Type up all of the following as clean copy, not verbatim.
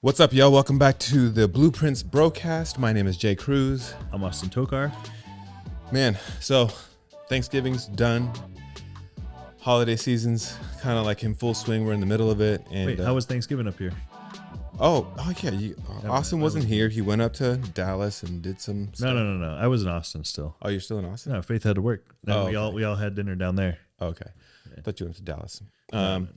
What's up, y'all? Welcome back to the Blueprints Brocast. My name is Jay Cruz. I'm Austyn Tokar. Man, so Thanksgiving's done. Holiday season's kind of like in full swing. We're in the middle of it. And Wait, how was Thanksgiving up here? Yeah. Austin wasn't here. He went up to Dallas and did some stuff. No. I was in Austin still. Oh, you're still in Austin? No, Faith had to work. No, okay. we all had dinner down there. Okay. I thought you went to Dallas. No.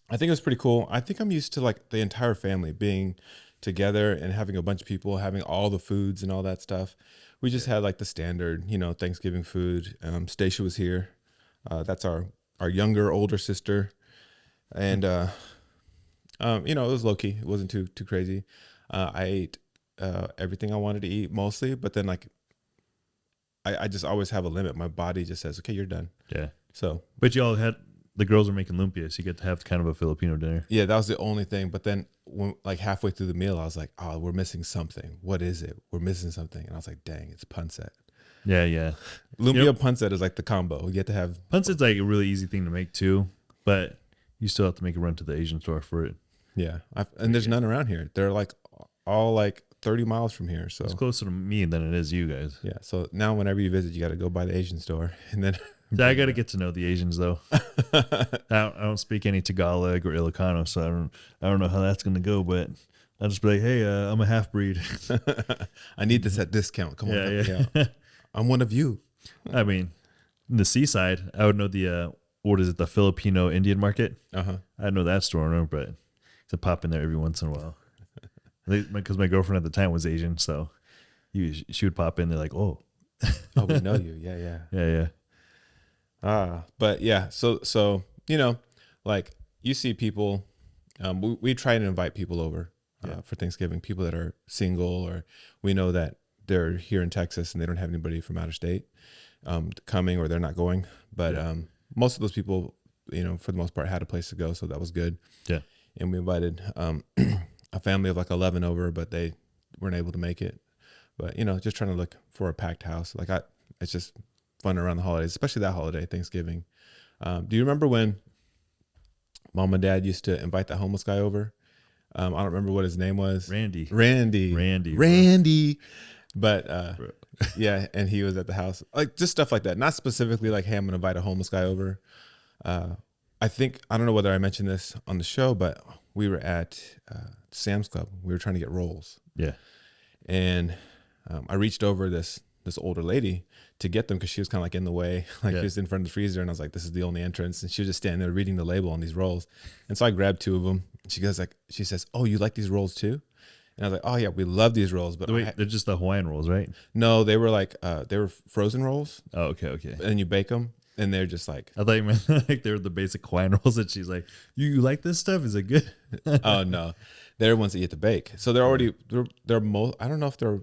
I think it was pretty cool. I think I'm used to like the entire family being together and having a bunch of people, having all the foods and all that stuff. We just had like the standard, Thanksgiving food. Stacia was here. That's our younger, older sister. And, it was low key. It wasn't too crazy. I ate everything I wanted to eat mostly, but then like I just always have a limit. My body just says, okay, you're done. Yeah. So, but y'all had, the girls were making lumpia, so you get to have kind of a Filipino dinner. Yeah, that was the only thing. But then when, like halfway through the meal, I was like, oh, we're missing something. What is it? We're missing something. And I was like, dang, it's pancit. Yeah. Lumpia pancit is like the combo. You get to have pancit's like a really easy thing to make too, but you still have to make a run to the Asian store for it. Yeah. And there's none around here. They're like all like 30 miles from here. So it's closer to me than it is you guys. Yeah. So now whenever you visit, you got to go by the Asian store. And then I got to get to know the Asians though. I don't speak any Tagalog or Ilocano, so I don't know how that's going to go, but I'll just be like, hey, I'm a half breed. I need this at discount. Come on. Yeah. I'm one of you. I mean, in the seaside, I would know the, what is it, the Filipino Indian market? Uh-huh. I know that store owner, but to pop in there every once in a while. Because my girlfriend at the time was Asian, so she would pop in. They're like, oh, we know you. Yeah. But yeah, so like you see people, we try and invite people over for Thanksgiving, people that are single, or we know that they're here in Texas and they don't have anybody from out of state coming, or they're not going. But most of those people, for the most part, had a place to go, so that was good. Yeah. And we invited a family of like 11 over, but they weren't able to make it. But just trying to look for a packed house. Like it's just fun around the holidays, especially that holiday, Thanksgiving. Do you remember when Mom and Dad used to invite that homeless guy over? I don't remember what his name was. Randy. But yeah, and he was at the house, like just stuff like that. Not specifically like, hey, I'm gonna invite a homeless guy over. I don't know whether I mentioned this on the show, but we were at Sam's Club. We were trying to get rolls. Yeah. And I reached over this older lady to get them because she was kind of like in the way, like she was in front of the freezer, and I was like, this is the only entrance, and she was just standing there reading the label on these rolls. And so I grabbed two of them. She says, oh, you like these rolls too? And I was like, oh yeah, we love these rolls. But wait, they're just the Hawaiian rolls, right? No, they were like they were frozen rolls. Oh, okay. And you bake them, and they're just like, I thought you meant like they were the basic Hawaiian rolls that she's like, you like this stuff? Is it good? Oh no, they're ones that you have to bake. So they're already they're I don't know if they're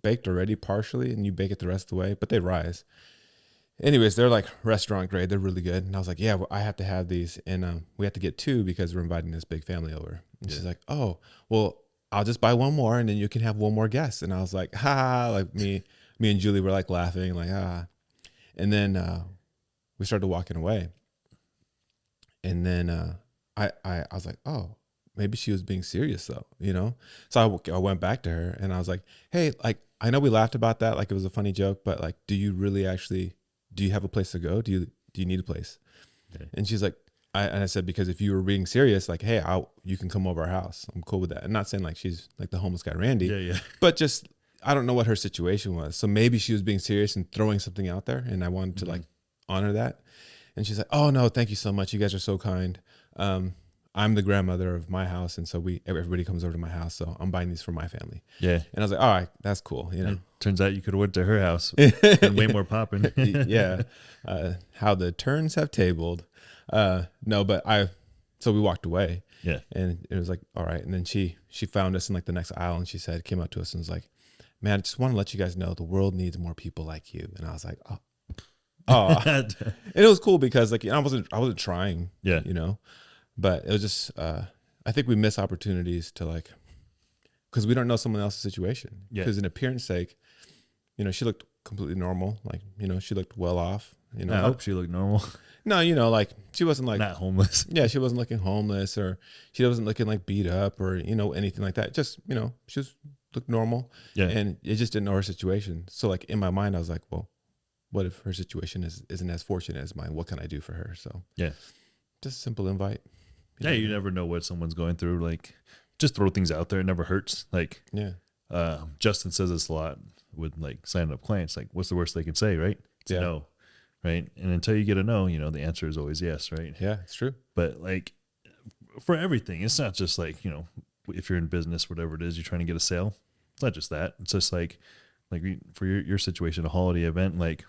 baked already partially, and you bake it the rest of the way, but they rise. Anyways, they're like restaurant grade. They're really good. And I was like, yeah, well, I have to have these, and we have to get two because we're inviting this big family over. And she's like, oh, well, I'll just buy one more, and then you can have one more guest. And I was like, ha, like me and Julie were like laughing, like, ah. And then we started walking away. And then I was like, oh, maybe she was being serious though, So I went back to her and I was like, hey, like, I know we laughed about that, like it was a funny joke, but like, do you have a place to go? Do you need a place? Okay. And she's like, I said, because if you were being serious, like, hey, you can come over our house. I'm cool with that. I'm not saying like she's like the homeless guy, Randy. Yeah. But just, I don't know what her situation was. So maybe she was being serious and throwing something out there, and I wanted to like honor that. And she's like, oh no, thank you so much. You guys are so kind. I'm the grandmother of my house, and so everybody comes over to my house, so I'm buying these for my family. Yeah. And I was like, all right, that's cool. Turns out you could have went to her house and way more popping. Yeah. How the turns have tabled. No, but so we walked away. Yeah. And it was like, all right. And then she found us in like the next aisle, and came up to us and was like, man, I just want to let you guys know the world needs more people like you. And I was like, oh. And it was cool because like, I wasn't trying, but it was just, I think we miss opportunities to like, because we don't know someone else's situation. Because in appearance sake, she looked completely normal. Like, she looked well off. You know, I hope she looked normal. no, like she wasn't like Not homeless. yeah, she wasn't looking homeless or she wasn't looking like beat up or anything like that. Just she just looked normal. Yeah. And it just didn't know her situation. So like in my mind, I was like, well, what if her situation isn't as fortunate as mine? What can I do for her? So Yeah. just a simple invite. You never know what someone's going through. Like, just throw things out there. It never hurts. Like, Justin says this a lot with like signing up clients. Like, what's the worst they can say, right? It's no, right? And until you get a no, the answer is always yes, right? Yeah, it's true. But like, for everything, it's not just like, if you're in business, whatever it is, you're trying to get a sale. It's not just that. It's just like for your situation, a holiday event, like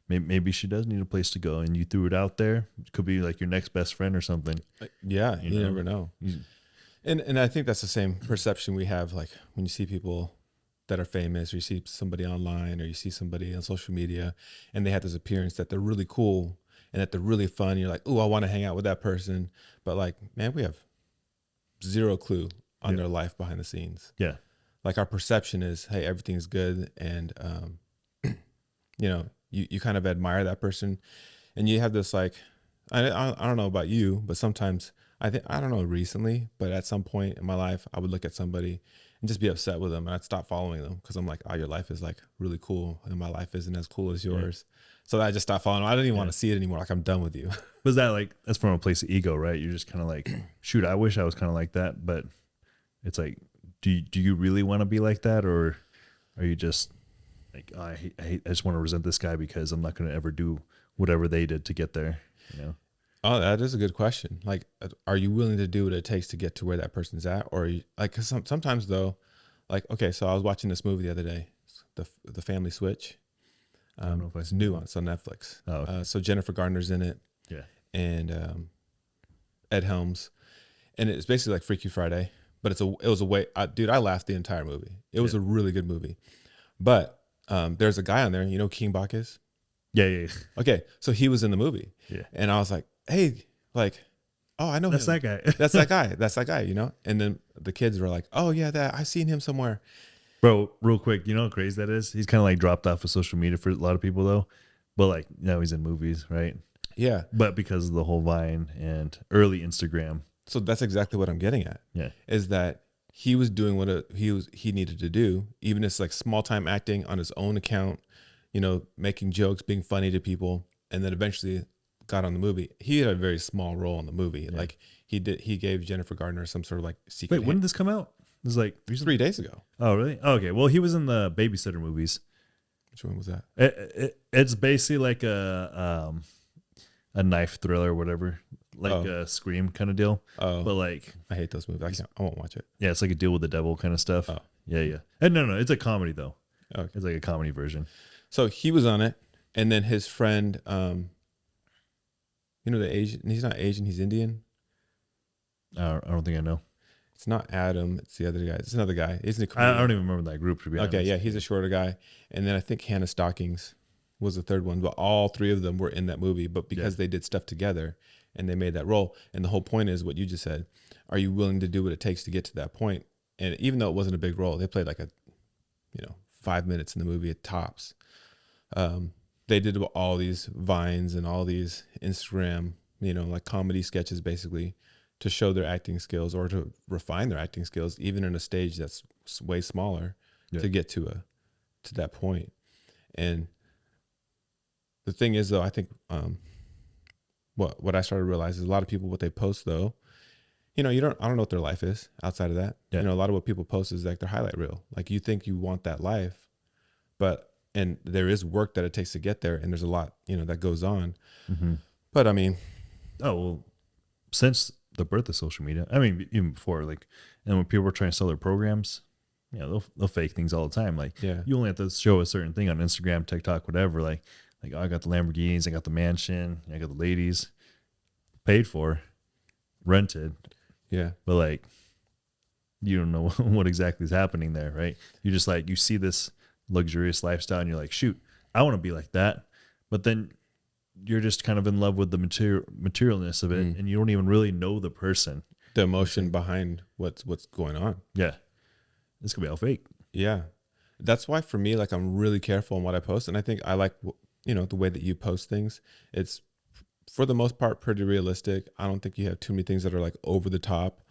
maybe she does need a place to go and you threw it out there. It could be like your next best friend or something. Yeah. You never know. And I think that's the same perception we have. Like when you see people that are famous or you see somebody online or you see somebody on social media and they have this appearance that they're really cool and that they're really fun. You're like, oh, I want to hang out with that person. But like, man, we have zero clue on their life behind the scenes. Yeah. Like our perception is, hey, everything's good. And, you kind of admire that person and you have this like, I don't know about you, but sometimes I don't know recently, but at some point in my life, I would look at somebody and just be upset with them and I'd stop following them because I'm like, oh, your life is like really cool and my life isn't as cool as yours. Yeah. So I just stopped following them. I don't even want to see it anymore. Like I'm done with you. Was that like, that's from a place of ego, right? You're just kind of like, shoot, I wish I was kind of like that. But it's like, do you really want to be like that? Or are you just like, oh, I just want to resent this guy because I'm not going to ever do whatever they did to get there, Oh, that is a good question. Like, are you willing to do what it takes to get to where that person's at? Or are you, like, cause sometimes though, like, okay, so I was watching this movie the other day, the Family Switch. I don't know if it's new it's on Netflix. Oh, okay. So Jennifer Garner's in it. Yeah. And Ed Helms. And it's basically like Freaky Friday, but it was a way, dude, I laughed the entire movie. It was a really good movie. But there's a guy on there, King Bach is? Yeah. Okay, so he was in the movie. Yeah. And I was like, hey, like, oh, I know that's him. that guy. That's that guy. That's that guy, And then the kids were like, oh, yeah, I've seen him somewhere. Bro, real quick, you know how crazy that is? He's kind of like dropped off of social media for a lot of people, though. But like now he's in movies, right? Yeah. But because of the whole Vine and early Instagram. So that's exactly what I'm getting at. Yeah. Is that he was doing what he needed to do, even as like small time acting on his own account, making jokes, being funny to people, and then eventually got on the movie. He had a very small role in the movie. Yeah. Like he gave Jennifer Garner some sort of like secret. Wait, when did this come out? This is like 3 days ago. Oh, really? Oh, okay. Well, he was in the Babysitter movies. Which one was that? It's basically like a knife thriller or whatever, like a Scream kind of deal. Oh, but like I hate those movies. I won't watch it. Yeah, it's like a deal with the devil kind of stuff. Oh, yeah. And no, it's a comedy though. Okay. It's like a comedy version. So he was on it, and then his friend, the Asian. He's not Asian. He's Indian. I don't think I know. It's not Adam. It's the other guy. It's another guy. Isn't it? I don't even remember that group, to be honest. Okay, yeah, he's a shorter guy. And then I think Hannah Stockings was the third one. But all three of them were in that movie. But because they did stuff together and they made that role. And the whole point is what you just said. Are you willing to do what it takes to get to that point? And even though it wasn't a big role, they played like 5 minutes in the movie at tops. They did all these Vines and all these Instagram, like comedy sketches basically, to show their acting skills or to refine their acting skills, even in a stage that's way smaller, to get to that point. And the thing is, though, I think what I started to realize is a lot of people, what they post, though, I don't know what their life is outside of that. Yeah. A lot of what people post is like their highlight reel. Like you think you want that life, and there is work that it takes to get there, and there's a lot, that goes on. Mm-hmm. But I mean, since the birth of social media, I mean, even before, like, and when people were trying to sell their programs, they'll fake things all the time. Like, you only have to show a certain thing on Instagram, TikTok, whatever. Like, oh, I got the Lamborghinis, I got the mansion, I got the ladies, paid for, rented. Yeah. But like, you don't know what exactly is happening there, right? You just like, you see this luxurious lifestyle and you're like, shoot, I want to be like that. But then you're just kind of in love with the materialness of it, and you don't even really know the person, the emotion behind what's going on. Yeah, this could be all fake. Yeah, that's why for me, like, I'm really careful on what I post, and I think I like, the way that you post things, it's for the most part pretty realistic. I don't think you have too many things that are like over the top,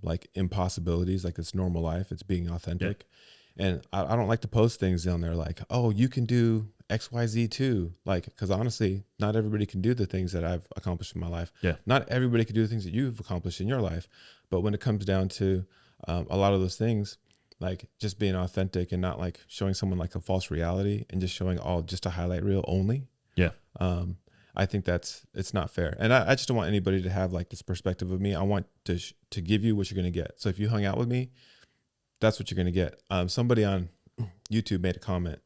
like impossibilities. Like it's normal life. It's being authentic. And I don't like to post things on there like, oh, you can do XYZ too. Like, because honestly, not everybody can do the things that I've accomplished in my life. Yeah. Not everybody can do the things that you've accomplished in your life. But when it comes down to a lot of those things, like just being authentic and not like showing someone like a false reality and just showing just a highlight reel only. Yeah. I think it's not fair. And I just don't want anybody to have like this perspective of me. I want to give you what you're going to get. So if you hung out with me, that's what you're going to get. Somebody on YouTube made a comment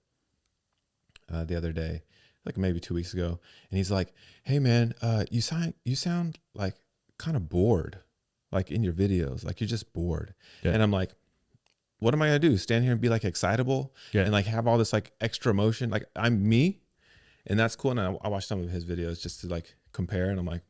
the other day, like maybe 2 weeks ago. And he's like, hey man, you sound like kind of bored, like in your videos, like you're just bored. Yeah. And I'm like, what am I going to do? Stand here and be like excitable and like have all this like extra emotion. Like I'm me. And that's cool. And I watched some of his videos just to like compare. And I'm like,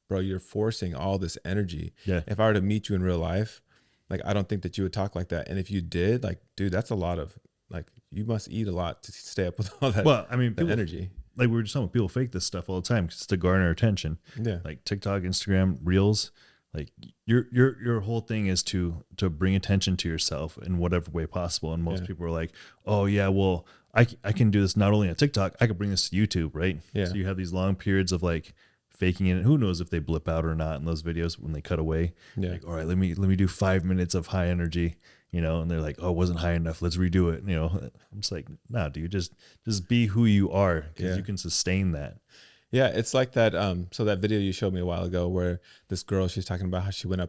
bro, you're forcing all this energy. Yeah. If I were to meet you in real life, like, I don't think that you would talk like that. And if you did, like, dude, that's a lot of, like, you must eat a lot to stay up with all that. Well, I mean, that energy. Like we were just talking, people fake this stuff all the time because it's to garner attention. Yeah. Like TikTok, Instagram, Reels. Like your whole thing is to bring attention to yourself in whatever way possible. And most people are like, oh yeah, well, I can do this not only on TikTok, I could bring this to YouTube, right? Yeah. So you have these long periods of like faking it. Who knows if they blip out or not in those videos when they cut away. Yeah. Like, all right, let me do 5 minutes of high energy, and they're like, oh, it wasn't high enough. Let's redo it. I'm just like, nah, dude, just be who you are because you can sustain that. Yeah. It's like that. So that video you showed me a while ago where this girl, she's talking about how she went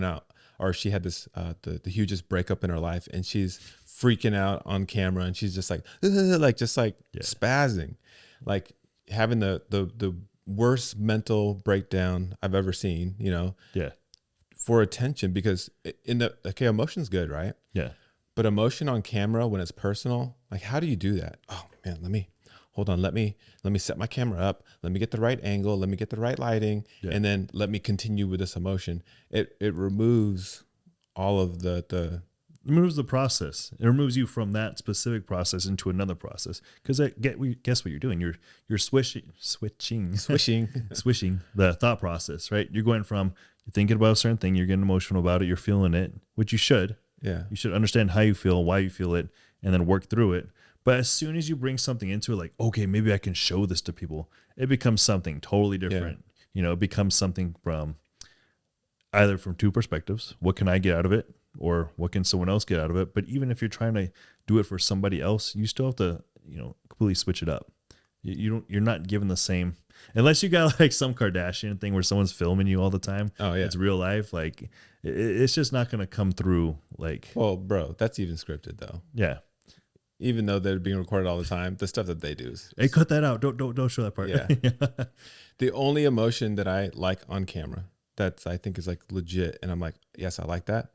out or she had this, the hugest breakup in her life and she's freaking out on camera and she's just like spazzing, like having the worst mental breakdown I've ever seen, for attention because emotion's good, right? Yeah. But emotion on camera when it's personal, like how do you do that? Oh man, let me set my camera up. Let me get the right angle. Let me get the right lighting. Yeah. And then let me continue with this emotion. It removes all of it removes the process. It removes you from that specific process into another process. Because guess what you're doing? You're swishing the thought process, right? You're going from you're thinking about a certain thing, you're getting emotional about it, you're feeling it, which you should. Yeah. You should understand how you feel, why you feel it, and then work through it. But as soon as you bring something into it, like, okay, maybe I can show this to people, it becomes something totally different. Yeah. It becomes something from either from two perspectives. What can I get out of it? Or what can someone else get out of it? But even if you're trying to do it for somebody else, you still have to, completely switch it up. You're not given the same, unless you got like some Kardashian thing where someone's filming you all the time. Oh yeah, it's real life. Like it's just not going to come through. Like, well, bro, that's even scripted though. Yeah. Even though they're being recorded all the time, the stuff that they do is. Hey, cut that out. Don't show that part. Yeah. The only emotion that I like on camera that I think is like legit, and I'm like, yes, I like that,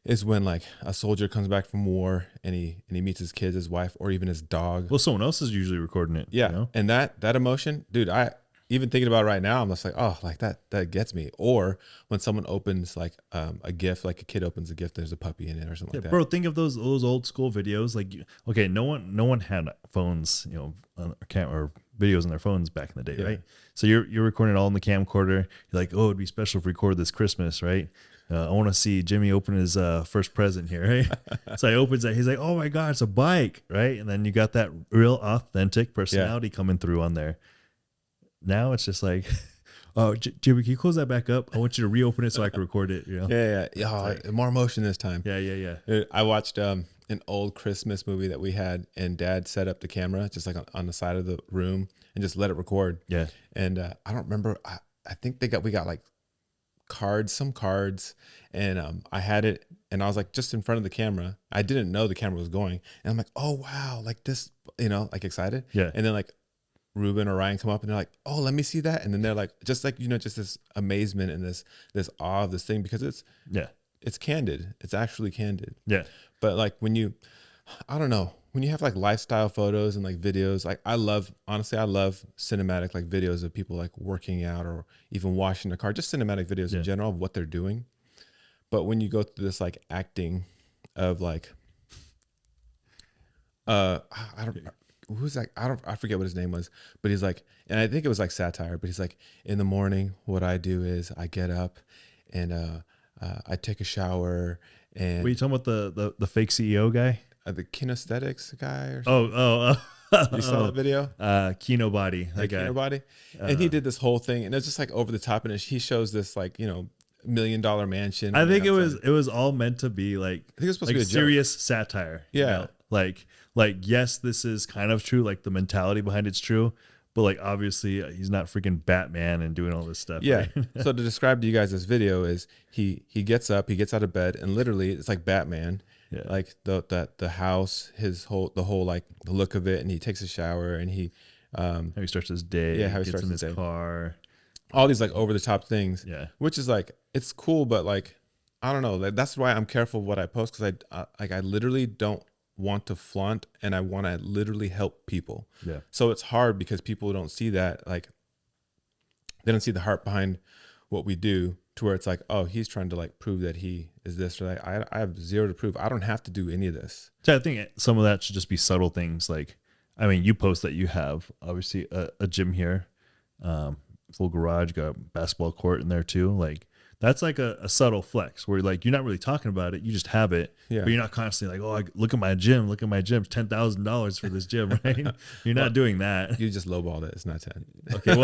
is when like a soldier comes back from war and he meets his kids, his wife, or even his dog. Well, someone else is usually recording it. Yeah. And that emotion, dude, I even thinking about it right now, I'm just like, oh, like that gets me. Or when someone opens like a gift, like a kid opens a gift, there's a puppy in it or something like that. Bro, think of those old school videos. Like, okay, no one had phones, or videos on their phones back in the day, right? So you're recording it all in the camcorder. You're like, oh, it'd be special if we record this Christmas, right? I want to see Jimmy open his first present here, right? So he opens it. He's like, oh my God, it's a bike, right? And then you got that real authentic personality coming through on there. Now it's just like, oh, Jimmy, can you close that back up? I want you to reopen it so I can record it. Yeah. Oh, more emotion this time. Yeah. I watched an old Christmas movie that we had, and Dad set up the camera just like on the side of the room and just let it record. Yeah. And I don't remember. I think we got like some cards, and I had it, and I was like just in front of the camera. I didn't know the camera was going, and I'm like, oh wow, like this, like excited. Yeah. And then like Ruben or Ryan come up and they're like, oh, let me see that. And then they're like, just like, just this amazement and this awe of this thing, because it's candid. It's actually candid. Yeah. But like when you have like lifestyle photos and like videos, like I love cinematic like videos of people like working out or even washing their car, just cinematic videos in general of what they're doing. But when you go through this like acting of like, who's like, I forget what his name was, but he's like, and I think it was like satire, but he's like, in the morning, what I do is I get up and I take a shower. And were you talking about the fake CEO guy? The kinesthetics guy or something? You saw that video? Kino Body. That guy. Kino Body. And he did this whole thing, and it's just like over the top, and he shows this like, $1 million mansion. I think it was all meant to be like, I think it was supposed like to be a serious satire. Yeah. Like yes, this is kind of true. Like the mentality behind it's true, but like obviously he's not freaking Batman and doing all this stuff. Yeah. Right? So to describe to you guys this video is he gets up, he gets out of bed, and literally it's like Batman. Yeah. Like the house, the whole like the look of it, and he takes a shower and he how he starts his day. how he gets starts in his his day. car. All these like over the top things. Yeah. Which is like, it's cool, but like, I don't know. That's why I'm careful of what I post, because I literally don't want to flaunt, and I want to literally help people. Yeah. So it's hard because people don't see that, like they don't see the heart behind what we do, to where it's like, oh, he's trying to like prove that he is this or that. I have zero to prove. I don't have to do any of this. So I think some of that should just be subtle things. Like, I mean, you post that you have obviously a gym here, full garage, got a basketball court in there too. Like that's like a subtle flex where like you're not really talking about it, you just have it, but you're not constantly like, oh, look at my gym, $10,000 for this gym, right? You're not doing that. You just lowballed it. It's not 10. Okay,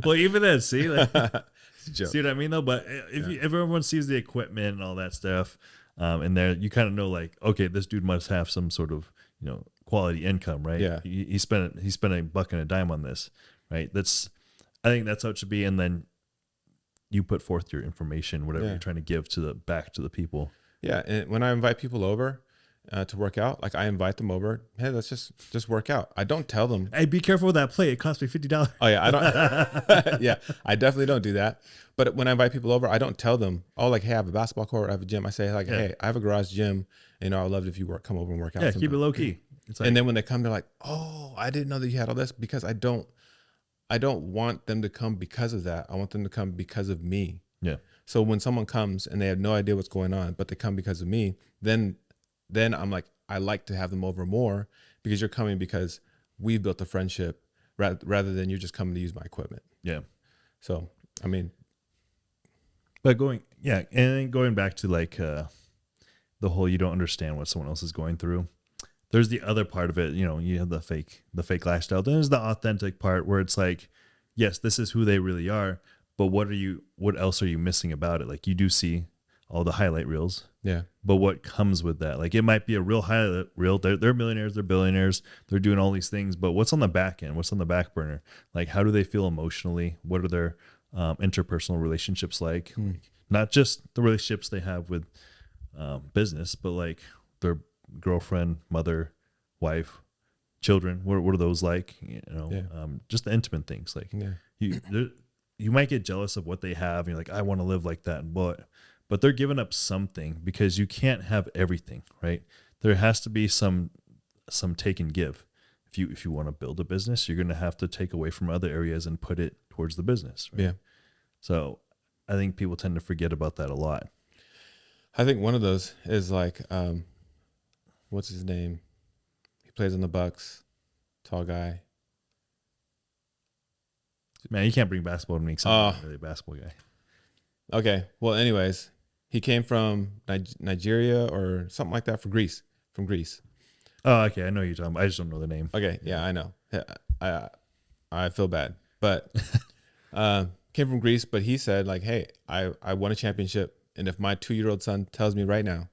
well, even then, see, like, see what I mean though. But if everyone sees the equipment and all that stuff, and there, you kind of know like, okay, this dude must have some sort of quality income, right? Yeah, he spent a buck and a dime on this, right? I think that's how it should be, and then you put forth your information, whatever you're trying to give back to the people. Yeah, and when I invite people over to work out, like I invite them over, hey, let's just work out. I don't tell them, hey, be careful with that plate. It cost me $50. Oh yeah, I don't. Yeah, I definitely don't do that. But when I invite people over, I don't tell them, oh, like, hey, I have a basketball court, I have a gym. I say like, hey, I have a garage gym. I'd love it if you come over and work out. Yeah, keep it low key. It's like, and then when they come, they're like, oh, I didn't know that you had all this, because I don't want them to come because of that. I want them to come because of me. Yeah. So when someone comes and they have no idea what's going on, but they come because of me, then I'm like, I like to have them over more, because you're coming because we've built a friendship rather than you're just coming to use my equipment. Yeah. So, I mean, but going back to like the whole, you don't understand what someone else is going through. There's the other part of it, you have the fake lifestyle. Then there's the authentic part where it's like, yes, this is who they really are, but what else are you missing about it? Like, you do see all the highlight reels. Yeah. But what comes with that? Like, it might be a real highlight reel. They're millionaires, they're billionaires, they're doing all these things, but what's on the back end? What's on the back burner? Like, how do they feel emotionally? What are their interpersonal relationships like? Not just the relationships they have with business, but like their girlfriend, mother, wife, children. What are those like? Just the intimate things. Like, you might get jealous of what they have, and you're like, I want to live like that, but they're giving up something, because you can't have everything, right? There has to be some take and give. If you want to build a business, you're going to have to take away from other areas and put it towards the business. Right? Yeah. So I think people tend to forget about that a lot. I think one of those is like, what's his name? He plays in the Bucks, tall guy. Man, you can't bring basketball to me, because I'm not really a basketball guy. Okay. Well, anyways, he came from Nigeria or something like that, from Greece. Oh, okay. I know you're talking about. I just don't know the name. Okay. Yeah, I know. I feel bad, but came from Greece. But he said like, hey, I won a championship, and if my 2-year-old son tells me right now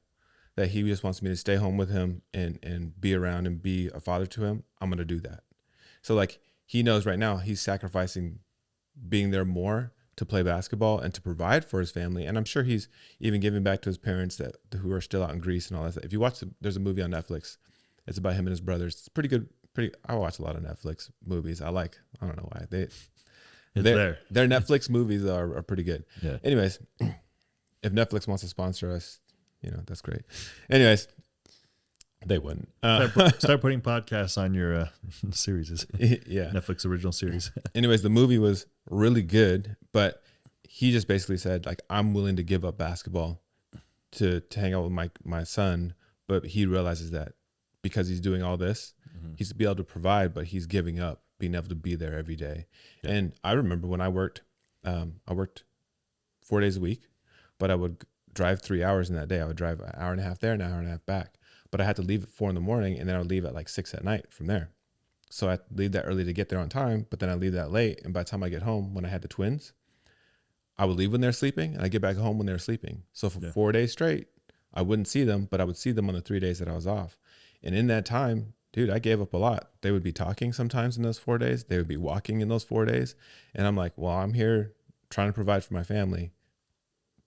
that he just wants me to stay home with him and be around and be a father to him, I'm going to do that. So like, he knows right now he's sacrificing being there more to play basketball and to provide for his family. And I'm sure he's even giving back to his parents who are still out in Greece and all that stuff. If you watch, there's a movie on Netflix. It's about him and his brothers. It's pretty good. I watch a lot of Netflix movies. I don't know why. Their Netflix movies are pretty good. Yeah. Anyways, if Netflix wants to sponsor us, that's great. Anyways, they wouldn't. Start putting podcasts on your series. Yeah. Netflix original series. Anyways, the movie was really good, but he just basically said like, I'm willing to give up basketball to hang out with my son, but he realizes that because he's doing all this, He's to be able to provide, but he's giving up being able to be there every day. Yeah. And I remember when I worked 4 days a week, but I would drive 3 hours in that day. I would drive an hour and a half there and an hour and a half back, but I had to leave at 4 a.m, and then I would leave at like 6 p.m. from there. So I leave that early to get there on time, but then I leave that late. And by the time I get home, when I had the twins, I would leave when they're sleeping and I get back home when they're sleeping. So for 4 days straight, I wouldn't see them, but I would see them on the 3 days that I was off. And in that time, dude, I gave up a lot. They would be talking sometimes in those 4 days. They would be walking in those 4 days. And I'm like, well, I'm here trying to provide for my family,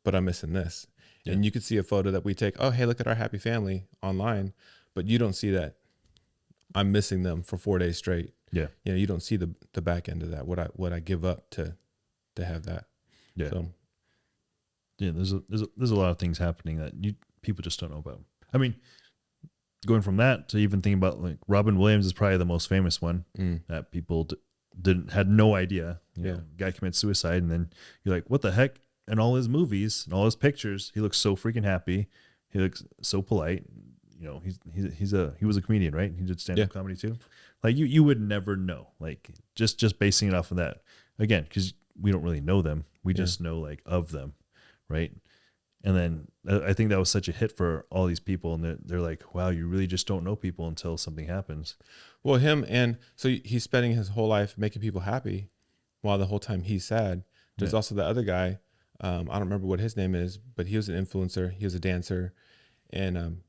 but I'm missing this. Yeah. And you could see a photo that we take, oh, hey, look at our happy family online, but you don't see that I'm missing them for 4 days straight. Yeah. You know, you don't see the back end of that, what I give up to have that. Yeah. So, yeah, there's a lot of things happening that people just don't know about. I mean, going from that to even thinking about like Robin Williams is probably the most famous one that people had no idea. You know, guy commits suicide, and then you're like, what the heck? In all his movies and all his pictures, he looks so freaking happy. He looks so polite. You know, he was a comedian, right? He did stand-up comedy too. Like you would never know. Like just basing it off of that again, because we don't really know them. We just know like of them, right? And then I think that was such a hit for all these people, and they're like, wow, you really just don't know people until something happens. Well, and so he's spending his whole life making people happy, while the whole time he's sad. There's also the other guy. I don't remember what his name is, but he was an influencer. He was a dancer, and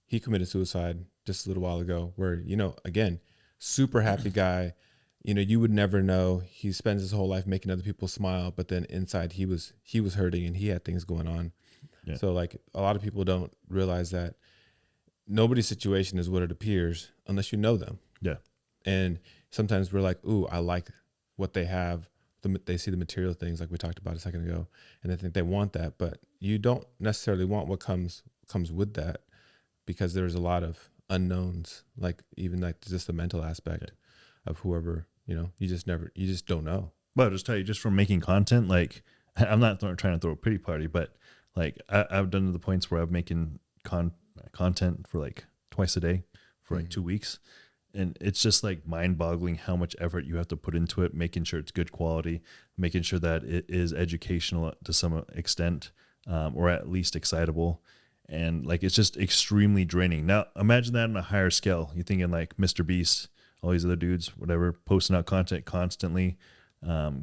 he committed suicide just a little while ago. Where, you know, again, super happy guy. You know, you would never know. He spends his whole life making other people smile, but then inside he was hurting and he had things going on. Yeah. So like a lot of people don't realize that nobody's situation is what it appears unless you know them. Yeah. And sometimes we're like, ooh, I like what they have. They see the material things like we talked about a second ago, and they think they want that, but you don't necessarily want what comes with that, because there's a lot of unknowns, like even like just the mental aspect of whoever, you know, you just don't know. But I'll just tell you, just from making content, like I'm not trying to throw a pity party, but like I've done to the points where I'm making content for like twice a day for like 2 weeks. And it's just like mind boggling how much effort you have to put into it, making sure it's good quality, making sure that it is educational to some extent, or at least excitable. And like, it's just extremely draining. Now imagine that on a higher scale. You're thinking like Mr. Beast, all these other dudes, whatever, posting out content constantly,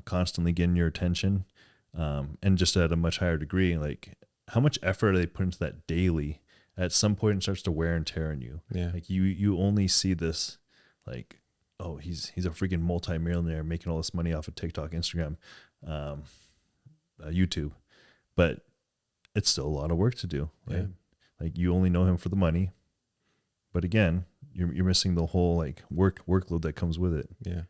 constantly getting your attention, and just at a much higher degree. Like, how much effort do they put into that daily? At some point it starts to wear and tear on you. Yeah. Like you only see this like, oh, he's a freaking multi-millionaire making all this money off of TikTok, Instagram, YouTube, but it's still a lot of work to do. Right? Yeah. Like you only know him for the money, but again, you're missing the whole like workload that comes with it. Yeah.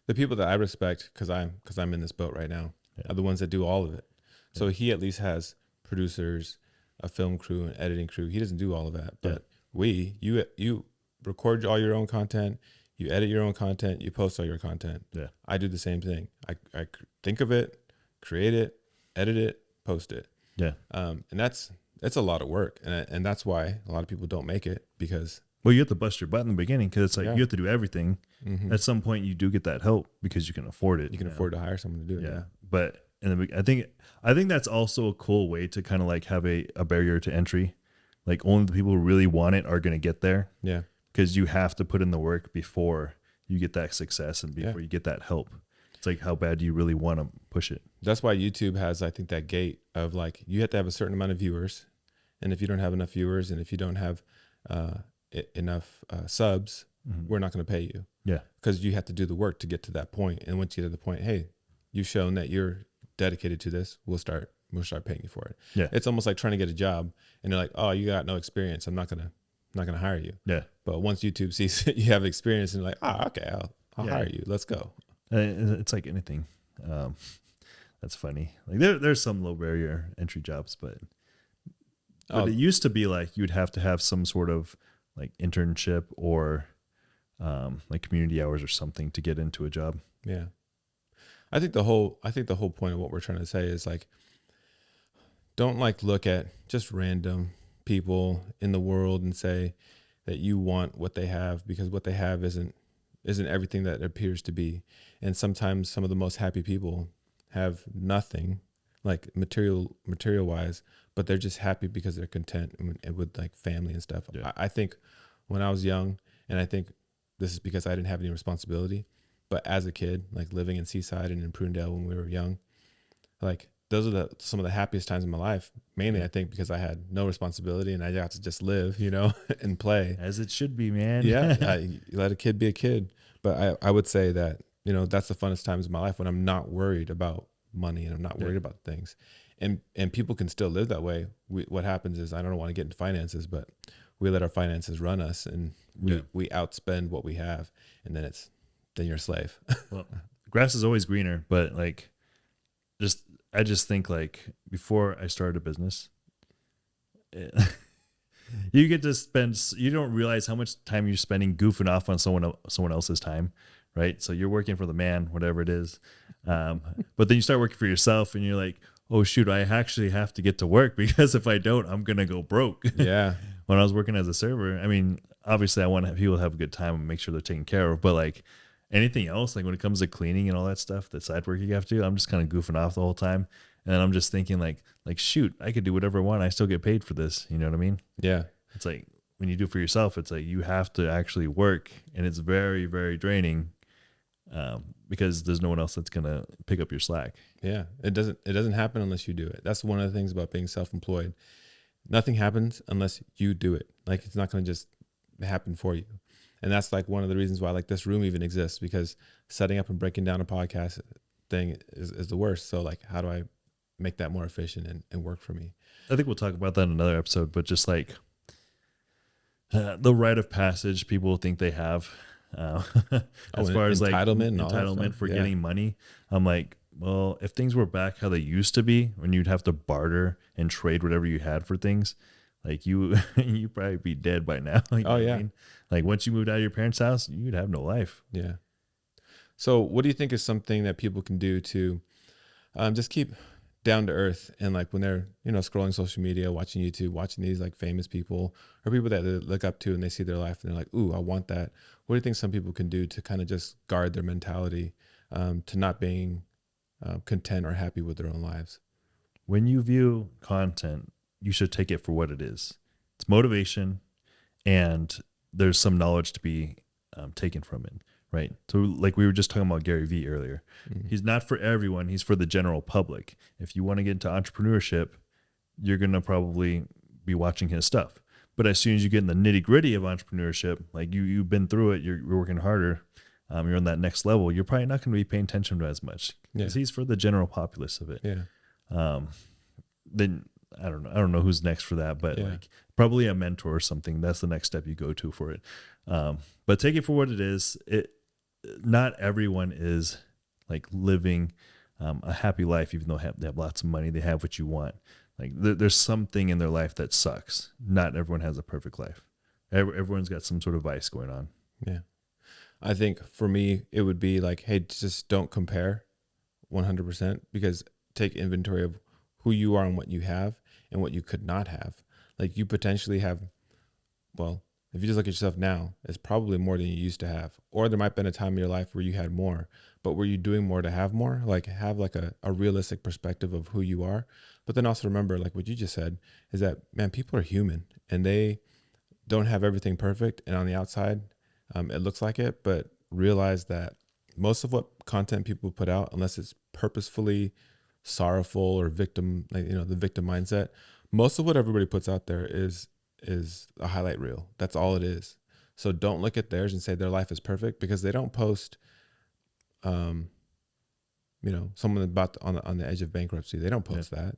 The people that I respect, cause I'm in this boat right now, are the ones that do all of it. So he at least has producers, a film crew, an editing crew. He doesn't do all of that, but you record all your own content, you edit your own content, you post all your content. Yeah. I do the same thing. I think of it, create it, edit it, post it. Yeah. And that's a lot of work. And that's why a lot of people don't make it, because well, you have to bust your butt in the beginning, because it's like you have to do everything. Mm-hmm. At some point you do get that help because you can afford it. You can afford to hire someone to do it. Yeah. But I think that's also a cool way to kind of like have a barrier to entry. Like only the people who really want it are going to get there. Yeah. Because you have to put in the work before you get that success and before you get that help. It's like, how bad do you really want to push it? That's why YouTube has, I think, that gate of like, you have to have a certain amount of viewers. And if you don't have enough viewers, and if you don't have enough subs, we're not going to pay you. Yeah. Because you have to do the work to get to that point. And once you get to the point, hey, you've shown that you're dedicated to this, we'll start paying you for it. Yeah. It's almost like trying to get a job and they're like, oh, you got no experience, I'm not gonna hire you. Yeah. But once YouTube sees you have experience and they're like, oh, okay, I'll hire you, let's go. It's like anything. That's funny. Like there's some low barrier entry jobs, but it used to be like you'd have to have some sort of like internship or like community hours or something to get into a job. Yeah. I think the whole point of what we're trying to say is like, don't like look at just random people in the world and say, that you want what they have, because what they have isn't everything that it appears to be. And sometimes some of the most happy people have nothing, like material wise, but they're just happy because they're content and with like family and stuff. Yeah. I think when I was young, and I think this is because I didn't have any responsibility, but as a kid, like living in Seaside and in Prunedale when we were young, like those are some of the happiest times in my life. Mainly, I think because I had no responsibility and I got to just live, you know, and play. As it should be, man. Yeah, you let a kid be a kid. But I would say that, you know, that's the funnest times of my life when I'm not worried about money and I'm not worried about things. And people can still live that way. What happens is, I don't want to get into finances, but we let our finances run us, and we outspend what we have, and then you're a slave. Well, grass is always greener, but like, I just think like before I started a business, you get to spend, you don't realize how much time you're spending goofing off on someone else's time, right? So you're working for the man, whatever it is. But then you start working for yourself and you're like, oh shoot, I actually have to get to work, because if I don't, I'm going to go broke. Yeah. When I was working as a server, I mean, obviously I want people to have a good time and make sure they're taken care of, but like anything else, like when it comes to cleaning and all that stuff, that side work you have to do, I'm just kind of goofing off the whole time. And I'm just thinking like shoot, I could do whatever I want. I still get paid for this. You know what I mean? Yeah. It's like when you do it for yourself, it's like you have to actually work, and it's very, very draining, because there's no one else that's going to pick up your slack. Yeah. It doesn't happen unless you do it. That's one of the things about being self-employed. Nothing happens unless you do it. Like, it's not going to just happen for you. And that's like one of the reasons why like this room even exists, because setting up and breaking down a podcast thing is the worst. So like, how do I make that more efficient and work for me? I think we'll talk about that in another episode, but just like the rite of passage people think they have, as far as like entitlement for getting money. I'm like, well, if things were back how they used to be, when you'd have to barter and trade whatever you had for things, like you'd probably be dead by now. You know what I mean? Like once you moved out of your parents' house, you'd have no life. Yeah. So what do you think is something that people can do to just keep down to earth, and like when they're, you know, scrolling social media, watching YouTube, watching these like famous people or people that they look up to, and they see their life and they're like, ooh, I want that. What do you think some people can do to kind of just guard their mentality to not being content or happy with their own lives? When you view content, you should take it for what it is. It's motivation, and there's some knowledge to be taken from it, right? So like we were just talking about Gary Vee earlier. Mm-hmm. He's not for everyone. He's for the general public. If you want to get into entrepreneurship, you're going to probably be watching his stuff. But as soon as you get in the nitty gritty of entrepreneurship, like you've been through it, you're working harder, you're on that next level, you're probably not going to be paying attention to it as much, because he's for the general populace of it. Yeah. Then I don't know who's next for that, but like probably a mentor or something. That's the next step you go to for it. But take it for what it is. Not everyone is like living a happy life, even though they have lots of money. They have what you want. Like there's something in their life that sucks. Not everyone has a perfect life. Everyone's got some sort of vice going on. Yeah. I think for me, it would be like, hey, just don't compare 100%, because take inventory of who you are and what you have and what you could not have. Like you potentially have, well, if you just look at yourself now, it's probably more than you used to have. Or there might have been a time in your life where you had more, but were you doing more to have more? Like have like a realistic perspective of who you are. But then also remember, like what you just said, is that, man, people are human and they don't have everything perfect. And on the outside, it looks like it, but realize that most of what content people put out, unless it's purposefully sorrowful or victim, like, you know, the victim mindset, most of what everybody puts out there is a highlight reel. That's all it is. So don't look at theirs and say their life is perfect, because they don't post, you know, someone about on the edge of bankruptcy. They don't post that,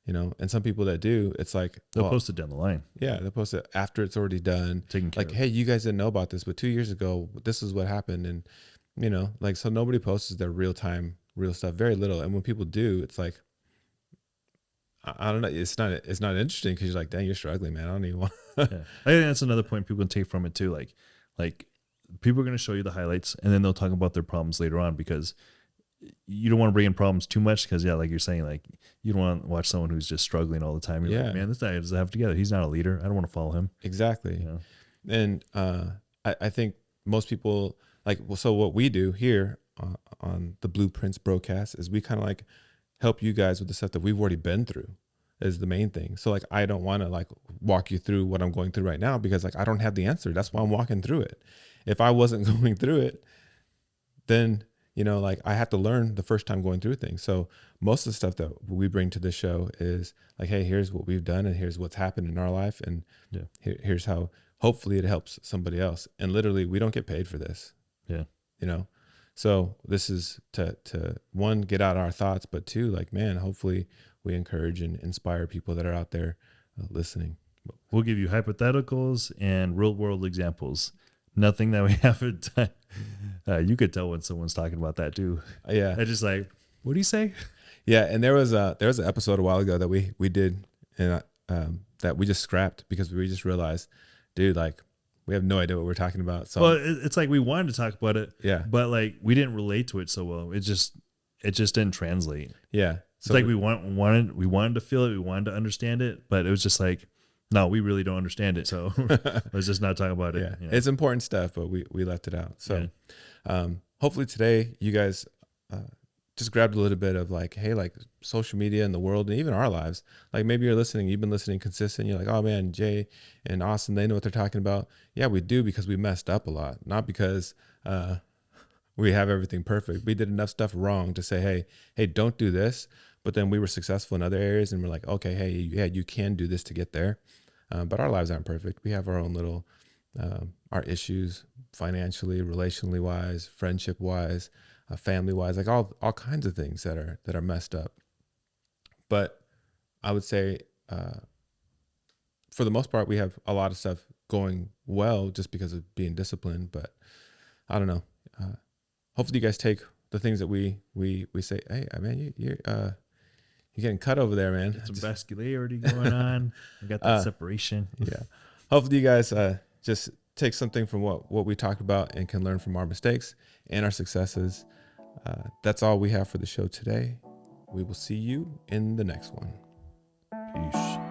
you know, and some people that do, it's like, they'll post it down the line. Yeah. They'll post it after it's already done. Like, hey, you guys didn't know about this, but 2 years ago, this is what happened. And, you know, like, so nobody posts their real stuff, very little. And when people do, it's like, I don't know. It's not interesting, because you're like, dang, you're struggling, man. I don't even want. I think that's another point people can take from it too. Like people are going to show you the highlights, and then they'll talk about their problems later on, because you don't want to bring in problems too much. Because like you're saying, like you don't want to watch someone who's just struggling all the time. You're like, man, this guy doesn't have it together. He's not a leader. I don't want to follow him. Exactly. You know? And I think most people like, well, so what we do here on the Blueprints Brocast is we kind of like help you guys with the stuff that we've already been through is the main thing. So like, I don't want to like walk you through what I'm going through right now because like, I don't have the answer. That's why I'm walking through it. If I wasn't going through it, then, you know, like I have to learn the first time going through things. So most of the stuff that we bring to this show is like, hey, here's what we've done and here's what's happened in our life. And here's how hopefully it helps somebody else. And literally we don't get paid for this. Yeah. You know? So this is to one, get out our thoughts, but two, like, man, hopefully we encourage and inspire people that are out there listening. We'll give you hypotheticals and real world examples. Nothing that we haven't done. You could tell when someone's talking about that too. Yeah. I just like, what do you say? Yeah. And there was an episode a while ago that we did and that we just scrapped because we just realized, dude, like we have no idea what we're talking about. So well, it's like we wanted to talk about it. Yeah. But like we didn't relate to it so well. It just didn't translate. Yeah. So it's like we wanted to feel it, we wanted to understand it, but it was just like, no, we really don't understand it. So let's just not talk about it. Yeah. You know? It's important stuff, but we left it out. So hopefully today you guys just grabbed a little bit of like, hey, like social media in the world and even our lives. Like maybe you've been listening consistent. You're like, oh man, Jay and Austin, they know what they're talking about. Yeah, we do because we messed up a lot, not because we have everything perfect. We did enough stuff wrong to say, hey, don't do this. But then we were successful in other areas and we're like, okay, hey, yeah, you can do this to get there. But our lives aren't perfect. We have our own little, our issues financially, relationally wise, friendship wise, family wise, like all kinds of things that are messed up. But I would say, for the most part, we have a lot of stuff going well just because of being disciplined. But I don't know. Hopefully you guys take the things that we say, hey, man, you're getting cut over there, man. Get some vascularity going on. We got that separation. Yeah. Hopefully you guys just take something from what we talked about and can learn from our mistakes and our successes. That's all we have for the show today. We will see you in the next one. Peace.